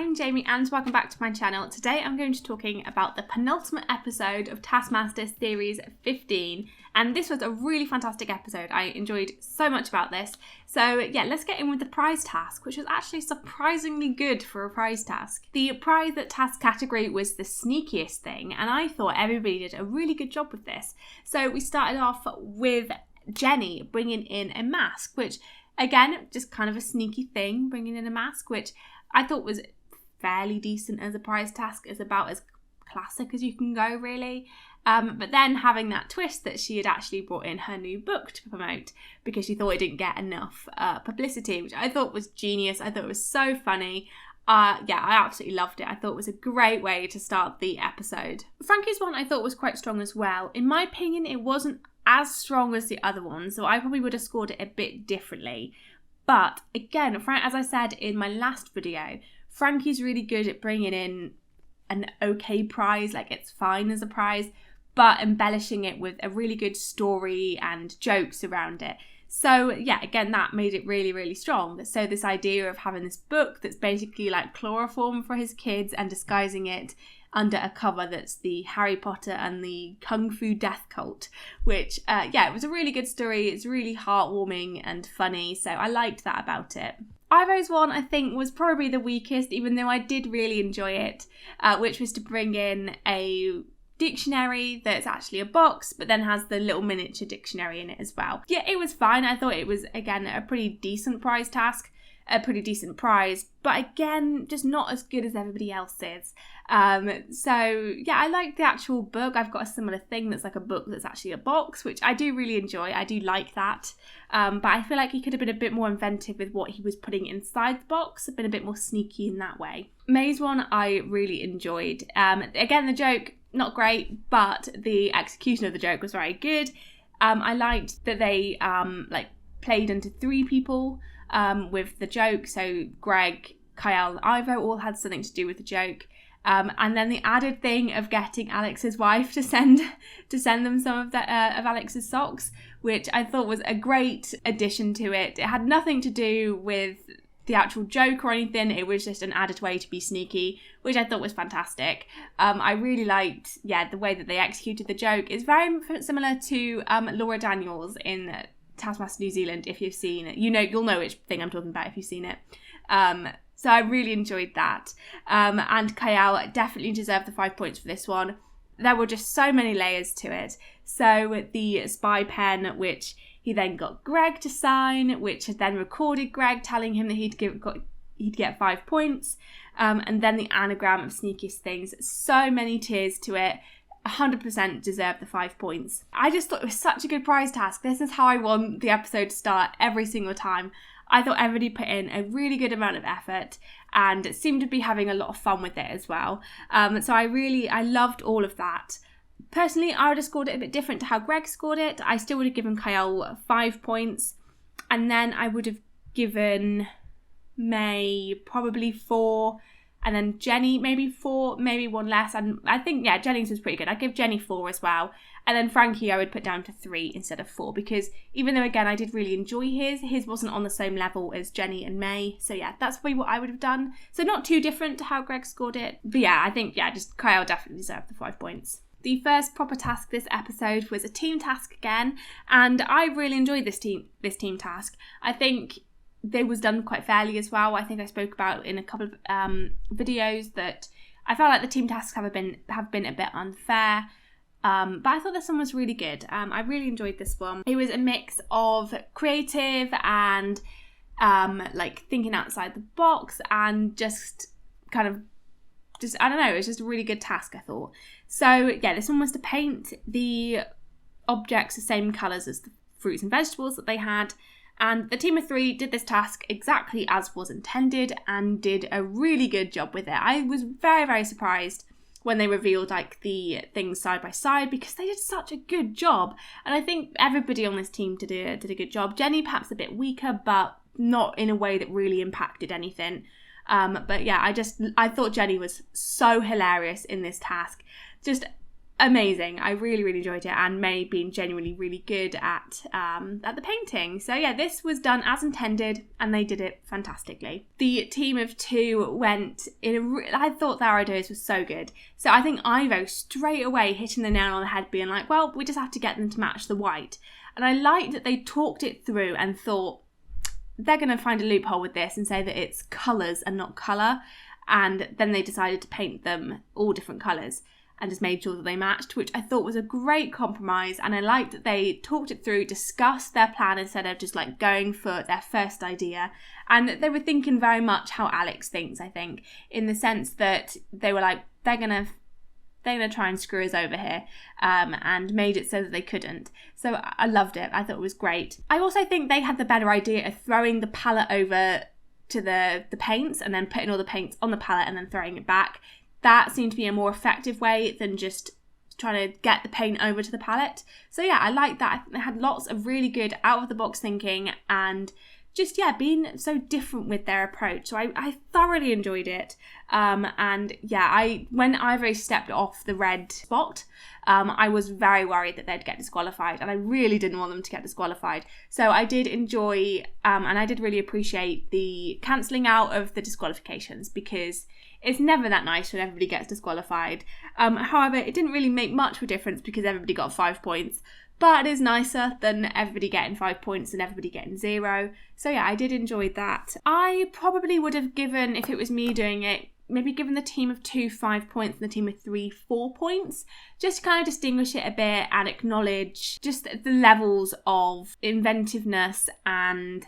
I'm Jamie and welcome back to my channel. Today I'm going to be talking about the penultimate episode of Taskmaster Series 15, and this was a really fantastic episode. I enjoyed so much about this. So yeah, let's get in with the prize task, which was actually surprisingly good for a prize task. The prize at task category was the sneakiest thing, and I thought everybody did a really good job with this. So we started off with Jenny bringing in a mask, which again, just kind of a sneaky thing, bringing in a mask, which I thought was fairly decent as a prize task. It's about as classic as you can go, really. But then having that twist that she had actually brought in her new book to promote because she thought it didn't get enough publicity, which I thought was genius. I thought it was so funny. Yeah, I absolutely loved it. I thought it was a great way to start the episode. Frankie's one I thought was quite strong as well. In my opinion, it wasn't as strong as the other one, so I probably would have scored it a bit differently. But again, as I said in my last video, Frankie's really good at bringing in an okay prize, like it's fine as a prize, but embellishing it with a really good story and jokes around it. So yeah, again, that made it really, really strong. So this idea of having this book that's basically like chloroform for his kids and disguising it under a cover that's the Harry Potter and the Kung Fu Death Cult, which, yeah, it was a really good story. It's really heartwarming and funny, so I liked that about it. Ivo's one, I think, was probably the weakest, even though I did really enjoy it, which was to bring in a dictionary that's actually a box, but then has the little miniature dictionary in it as well. Yeah, it was fine. I thought it was, again, a pretty decent prize task. A pretty decent prize, but again, just not as good as everybody else's. So yeah, I like the actual book. I've got a similar thing that's like a book that's actually a box, which I do really enjoy. I do like that. But I feel like he could have been a bit more inventive with what he was putting inside the box, been a bit more sneaky in that way. May's one I really enjoyed. Again, the joke, not great, but the execution of the joke was very good. I liked that they played into three people with the joke. So Greg, Kiell and Ivo all had something to do with the joke. And then the added thing of getting Alex's wife to send them some of Alex's socks, which I thought was a great addition to it. It had nothing to do with the actual joke or anything. It was just an added way to be sneaky, which I thought was fantastic. I really liked, the way that they executed the joke. It's very similar to Laura Daniels in Taskmaster New Zealand. If you've seen it, you'll know which thing I'm talking about if you've seen it. So I really enjoyed that. And Kiell definitely deserved the 5 points for this one. There were just so many layers to it. So the spy pen, which he then got Greg to sign, which had then recorded Greg telling him that he'd get 5 points. And then the anagram of sneakiest things. So many tiers to it. 100% deserved the 5 points. I just thought it was such a good prize task. This is how I want the episode to start every single time. I thought everybody put in a really good amount of effort and seemed to be having a lot of fun with it as well. So I loved all of that. Personally, I would have scored it a bit different to how Greg scored it. I still would have given Kiell 5 points, and then I would have given May probably 4, and then Jenny maybe 4, maybe one less. And I think, Jenny's was pretty good. I'd give Jenny 4 as well. And then Frankie I would put down to 3 instead of 4, because even though, again, I did really enjoy his wasn't on the same level as Jenny and May. So yeah, that's probably what I would have done. So not too different to how Greg scored it. But yeah, I think, just Kiell definitely deserved the 5 points. The first proper task this episode was a team task again. And I really enjoyed this team task. I think they was done quite fairly as well. I think I spoke about in a couple of videos that I felt like the team tasks have been a bit unfair, but I thought this one was really good. I really enjoyed this one. It was a mix of creative and thinking outside the box and just I don't know, it was just a really good task, I thought. So yeah, this one was to paint the objects the same colours as the fruits and vegetables that they had. And the team of 3 did this task exactly as was intended and did a really good job with it. I was very, very surprised when they revealed the things side by side, because they did such a good job. And I think everybody on this team did a good job. Jenny perhaps a bit weaker, but not in a way that really impacted anything. But yeah, I thought Jenny was so hilarious in this task. Just amazing. I really, really enjoyed it, and May being genuinely really good at the painting. So yeah, this was done as intended, and they did it fantastically. The team of 2 went in I thought their ideas were so good. So I think Ivo straight away hitting the nail on the head, being like, well, we just have to get them to match the white. And I liked that they talked it through and thought they're going to find a loophole with this and say that it's colours and not colour. And then they decided to paint them all different colours and just made sure that they matched, which I thought was a great compromise. And I liked that they talked it through, discussed their plan instead of just like going for their first idea. And they were thinking very much how Alex thinks, I think, in the sense that they were like, they're gonna try and screw us over here, and made it so that they couldn't. So I loved it. I thought it was great. I also think they had the better idea of throwing the palette over to the paints and then putting all the paints on the palette and then throwing it back. That seemed to be a more effective way than just trying to get the paint over to the palette. So yeah, I like that. I think they had lots of really good out-of-the-box thinking and just, yeah, being so different with their approach. So I thoroughly enjoyed it. And yeah, when Ivo stepped off the red spot, I was very worried that they'd get disqualified, and I really didn't want them to get disqualified. So I did enjoy, and I did really appreciate the cancelling out of the disqualifications, because it's never that nice when everybody gets disqualified. However, it didn't really make much of a difference because everybody got 5 points. But it is nicer than everybody getting 5 points and everybody getting 0. So yeah, I did enjoy that. I probably would have given, if it was me doing it, maybe given the team of 2 5 points and the team of 3 4 points, just to kind of distinguish it a bit and acknowledge just the levels of inventiveness and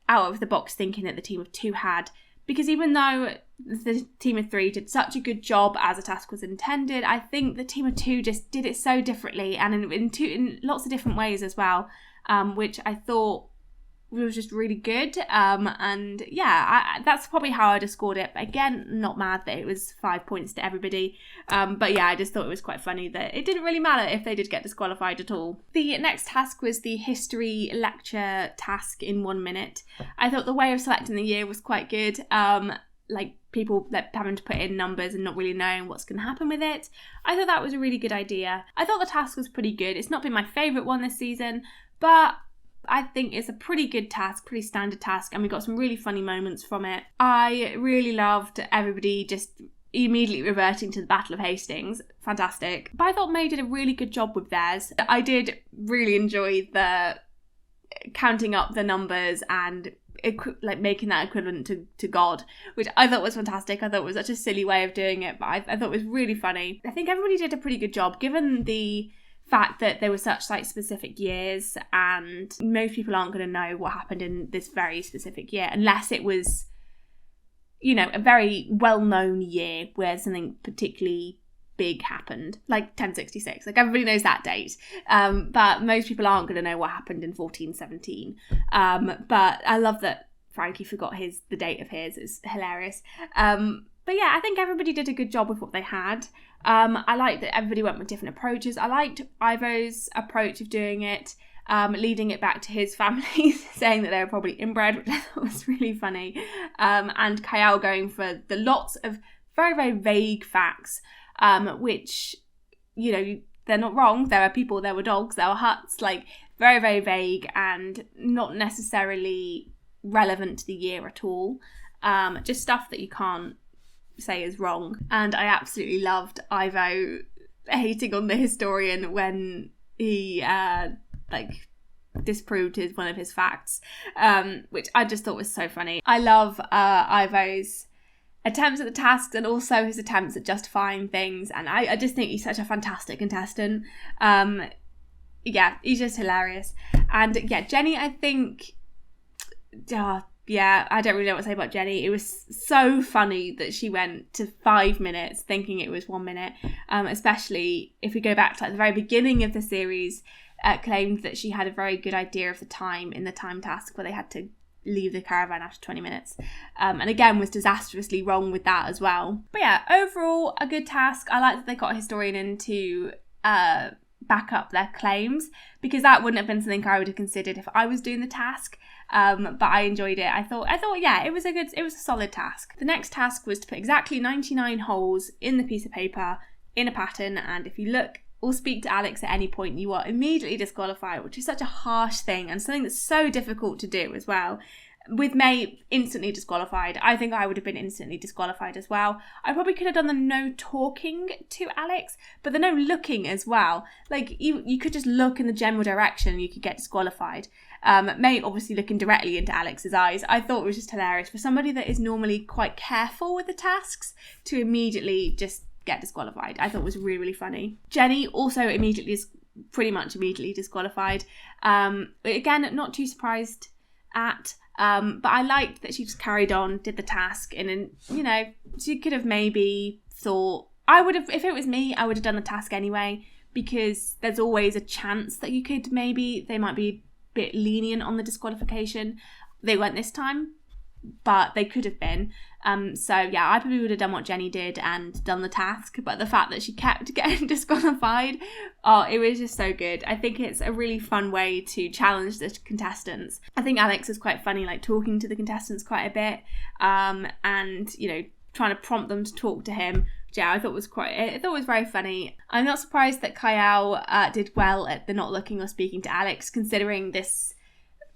out of the box thinking that the team of 2 had. Because even though the team of 3 did such a good job as a task was intended, I think the team of 2 just did it so differently and in lots of different ways as well, which I thought was just really good. And yeah, that's probably how I'd have scored it. But again, not mad that it was 5 points to everybody. But yeah, I just thought it was quite funny that it didn't really matter if they did get disqualified at all. The next task was the history lecture task in 1 minute. I thought the way of selecting the year was quite good. Like people having to put in numbers and not really knowing what's going to happen with it. I thought that was a really good idea. I thought the task was pretty good. It's not been my favourite one this season, but I think it's a pretty good task, pretty standard task, and we got some really funny moments from it. I really loved everybody just immediately reverting to the Battle of Hastings. Fantastic. But I thought May did a really good job with theirs. I did really enjoy the counting up the numbers and making that equivalent to God, which I thought was fantastic. I thought it was such a silly way of doing it, but I thought it was really funny. I think everybody did a pretty good job, given the fact that there were such like specific years, and most people aren't going to know what happened in this very specific year unless it was, you know, a very well-known year where something particularly big happened, like 1066. Like everybody knows that date, but most people aren't going to know what happened in 1417. But I love that Frankie forgot the date of his. It's hilarious. But yeah, I think everybody did a good job with what they had. I liked that everybody went with different approaches. I liked Ivo's approach of doing it, leading it back to his family, saying that they were probably inbred, which I thought was really funny. And Kiell going for the lots of very, very vague facts, which, you know, they're not wrong. There are people, there were dogs, there were huts, like very, very vague and not necessarily relevant to the year at all. Just stuff that you can't say is wrong. And I absolutely loved Ivo hating on the historian when he disproved one of his facts, which I just thought was so funny. I love Ivo's attempts at the tasks and also his attempts at justifying things, and I just think he's such a fantastic contestant. Yeah, he's just hilarious. And yeah, Jenny, I think yeah, I don't really know what to say about Jenny. It was so funny that she went to 5 minutes thinking it was 1 minute, especially if we go back to like the very beginning of the series, claimed that she had a very good idea of the time in the time task where they had to leave the caravan after 20 minutes. And again, was disastrously wrong with that as well. But yeah, overall, a good task. I like that they got a historian in to back up their claims, because that wouldn't have been something I would have considered if I was doing the task. But I enjoyed it. I thought yeah, it was a solid task. The next task was to put exactly 99 holes in the piece of paper in a pattern, and if you look or speak to Alex at any point, you are immediately disqualified, which is such a harsh thing and something that's so difficult to do as well. With May instantly disqualified, I think I would have been instantly disqualified as well. I probably could have done the no talking to Alex, but the no looking as well. Like, you could just look in the general direction and you could get disqualified. May obviously looking directly into Alex's eyes, I thought it was just hilarious for somebody that is normally quite careful with the tasks to immediately just get disqualified. I thought it was really, really funny. Jenny also pretty much immediately disqualified. Again, not too surprised at. But I liked that she just carried on, did the task, and she could have maybe thought, if it was me, I would have done the task anyway, because there's always a chance that they might be a bit lenient on the disqualification. They weren't this time, but they could have been. So yeah, I probably would have done what Jenny did and done the task, but the fact that she kept getting disqualified, it was just so good. I think it's a really fun way to challenge the contestants. I think Alex is quite funny, like talking to the contestants quite a bit, and trying to prompt them to talk to him. Yeah, I thought it was very funny. I'm not surprised that Kiell did well at the not looking or speaking to Alex, considering this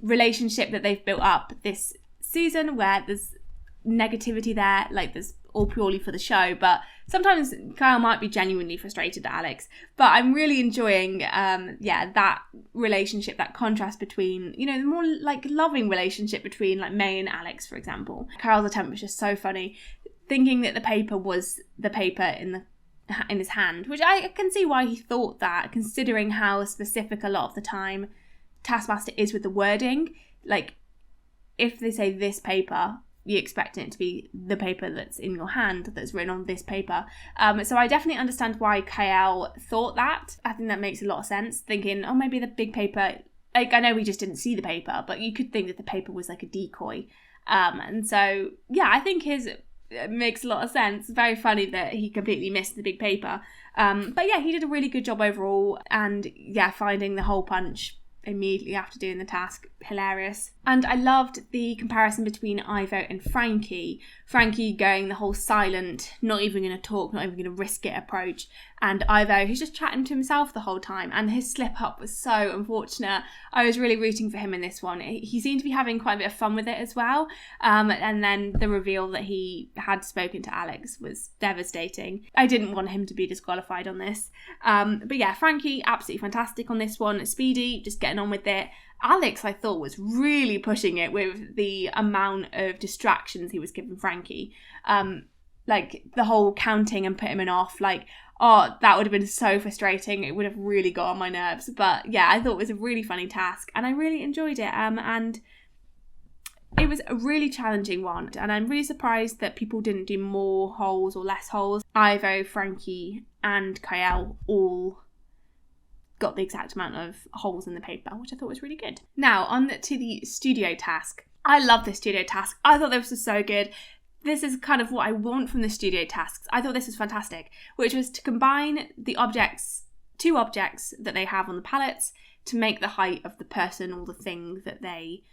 relationship that they've built up this season, where there's negativity there, like there's all purely for the show, but sometimes Kiell might be genuinely frustrated at Alex. But I'm really enjoying that relationship, that contrast between, the more like loving relationship between like May and Alex, for example. Kiell's attempt was just so funny, thinking that the paper was the paper in his hand, which I can see why he thought that, considering how specific a lot of the time Taskmaster is with the wording. Like, if they say this paper, you expect it to be the paper that's in your hand, that's written on this paper. So I definitely understand why Kiell thought that. I think that makes a lot of sense, thinking, maybe the big paper, like, I know we just didn't see the paper, but you could think that the paper was like a decoy. And so, yeah, I think it makes a lot of sense. Very funny that he completely missed the big paper. But yeah, he did a really good job overall, and yeah, finding the hole punch immediately after doing the task, hilarious. And I loved the comparison between Ivo and Frankie. Frankie going the whole silent, not even going to talk, not even going to risk it approach, and Ivo who's just chatting to himself the whole time, and his slip up was so unfortunate. I was really rooting for him in this one. He seemed to be having quite a bit of fun with it as well, and then the reveal that he had spoken to Alex was devastating. I didn't want him to be disqualified on this, but yeah, Frankie absolutely fantastic on this one. Speedy, just getting on with it. Alex, I thought, was really pushing it with the amount of distractions he was giving Frankie. Like the whole counting and putting him off, like, that would have been so frustrating. It would have really got on my nerves. But yeah, I thought it was a really funny task and I really enjoyed it. And it was a really challenging one. And I'm really surprised that people didn't do more holes or less holes. Ivo, Frankie and Kiell all got the exact amount of holes in the paper, which I thought was really good. Now, on to the studio task. I love this studio task. I thought this was so good. This is kind of what I want from the studio tasks. I thought this was fantastic, which was to combine the two objects that they have on the palettes to make the height of the person or the thing that they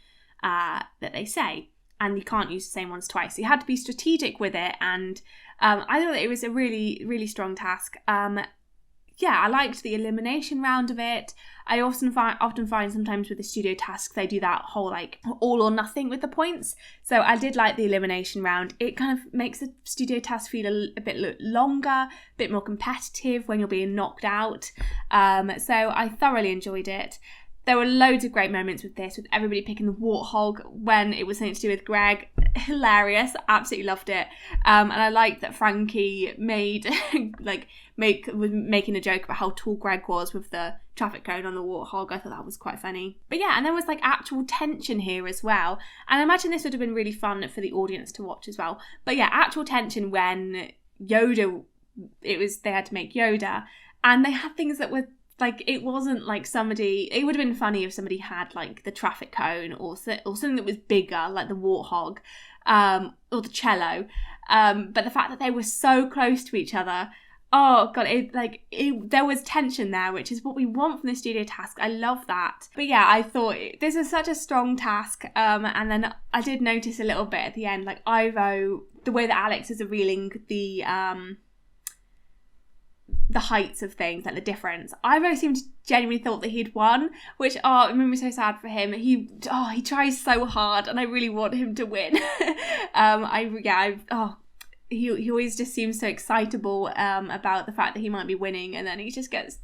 say. And you can't use the same ones twice. So you had to be strategic with it, and I thought that it was a really, really strong task. Yeah, I liked the elimination round of it. I often find sometimes with the studio tasks they do that whole like all or nothing with the points. So I did like the elimination round. It kind of makes the studio task feel a bit longer, a bit more competitive when you're being knocked out. So I thoroughly enjoyed it. There were loads of great moments with this, with everybody picking the warthog when it was something to do with Greg. Hilarious, absolutely loved it. And I liked that Frankie was making a joke about how tall Greg was with the traffic cone on the warthog. I thought that was quite funny. But yeah, and there was like actual tension here as well. And I imagine this would have been really fun for the audience to watch as well. But yeah, actual tension when Yoda, they had to make Yoda, and they had things that were like, it wasn't like it would have been funny if somebody had like the traffic cone or something that was bigger, like the warthog, or the cello. But the fact that they were so close to each other, oh god, there was tension there, which is what we want from the studio task. I love that. But yeah, I thought this was such a strong task. And then I did notice a little bit at the end, like Ivo, the way that Alex is revealing the heights of things, like the difference. I really seemed to genuinely thought that he'd won, which it made me so sad for him. He tries so hard, and I really want him to win. He always just seems so excitable about the fact that he might be winning, and then he just gets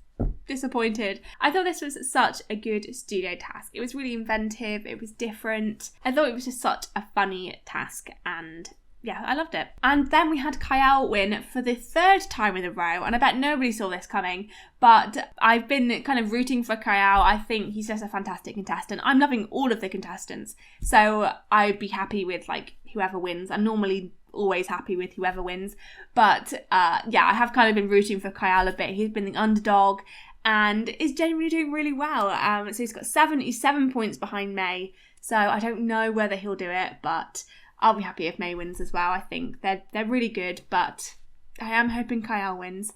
disappointed. I thought this was such a good studio task. It was really inventive, it was different. I thought it was just such a funny task, and yeah, I loved it. And then we had Kiell win for the third time in a row, and I bet nobody saw this coming, but I've been kind of rooting for Kiell. I think he's just a fantastic contestant. I'm loving all of the contestants, so I'd be happy with whoever wins. I'm normally always happy with whoever wins, but I have kind of been rooting for Kiell a bit. He's been the underdog and is genuinely doing really well. So he's got 77 points behind May, so I don't know whether he'll do it, but I'll be happy if May wins as well. I think they're really good, but I am hoping Kiell wins.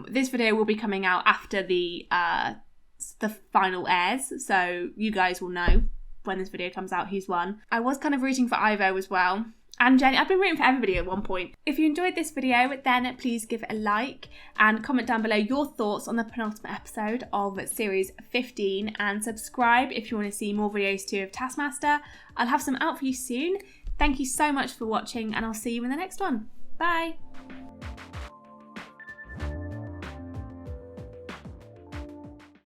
This video will be coming out after the final airs, so you guys will know when this video comes out who's won. I was kind of rooting for Ivo as well. And Jenny, I've been rooting for everybody at one point. If you enjoyed this video, then please give it a like and comment down below your thoughts on the penultimate episode of Series 15, and subscribe if you want to see more videos too of Taskmaster. I'll have some out for you soon. Thank you so much for watching, and I'll see you in the next one. Bye!